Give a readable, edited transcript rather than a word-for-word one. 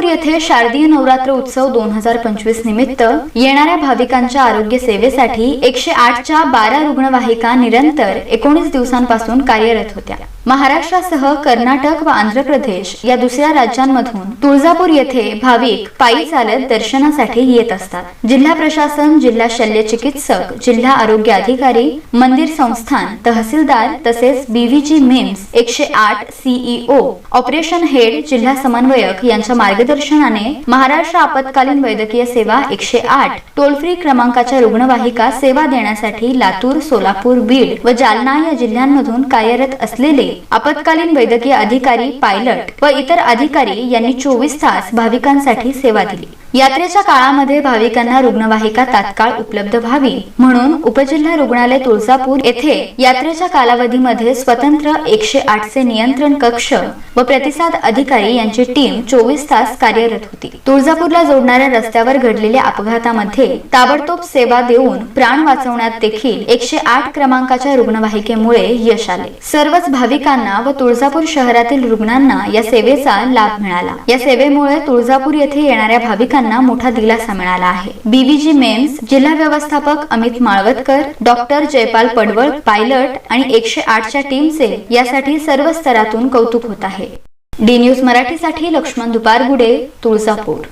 तुळजापूर येथे शारदीय नवरात्र उत्सव 2025 निमित्त येणाऱ्या भाविकांच्या आरोग्य सेवेसाठी 108च्या 12 रुग्णवाहिका निरंतर 19 दिवसांपासून कार्यरत होत्या। महाराष्ट्रासह कर्नाटक व आंध्र प्रदेश या दुसऱ्या राज्यांमधून तुळजापूर येथे भाविक पायी चालत दर्शनासाठी येत असतात। जिल्हा प्रशासन, जिल्हा शल्य चिकित्सक, जिल्हा आरोग्य अधिकारी, मंदिर संस्थान, तहसीलदार तसेच BVG MEMS 108 CEO, operation head, जिल्हा समन्वयक यांच्या मार्गदर्शनाने महाराष्ट्र आपत्कालीन वैद्यकीय सेवा 108 टोल फ्री क्रमांकाच्या रुग्णवाहिका सेवा देण्यासाठी लातूर, सोलापूर, बीड व जालना या जिल्ह्यांमधून कार्यरत असलेले आपत्कालीन वैद्यकीय अधिकारी, पायलट व इतर अधिकारी यांनी 24 तास भाविकांसाठी सेवा दिली। यात्रेच्या काळामध्ये भाविकांना रुग्णवाहिका तात्काळ उपलब्ध व्हावी म्हणून उपजिल्हा रुग्णालय तुळजापूर येथे यात्रेच्या कालावधीमध्ये स्वतंत्र 108 चे नियंत्रण कक्ष व प्रतिसाद अधिकारी यांची टीम 24 तास कार्यरत होती। तुळजापूरला जोडणाऱ्या रस्त्यावर घडलेल्या अपघातामध्ये ताबडतोब सेवा देऊन प्राण वाचवण्यात देखील 108 क्रमांकाच्या रुग्णवाहिकेमुळे यश आले। सर्वच भाविकांना व तुळजापूर शहरातील रुग्णांना या सेवेचा लाभ मिळाला। या सेवेमुळे तुळजापूर येथे येणाऱ्या भाविकांना मोठा दिलासा मिळाला आहे। बीव्हीजी मेम्स जिल्हा व्यवस्थापक अमित माळवतकर, डॉक्टर जयपाल पडवळ, पायलट आणि 108 च्या टीमचे यासाठी सर्व स्तरातून कौतुक होत आहे। डी न्यूज मराठीसाठी लक्ष्मण दुपारगुडे, तुळजापूर।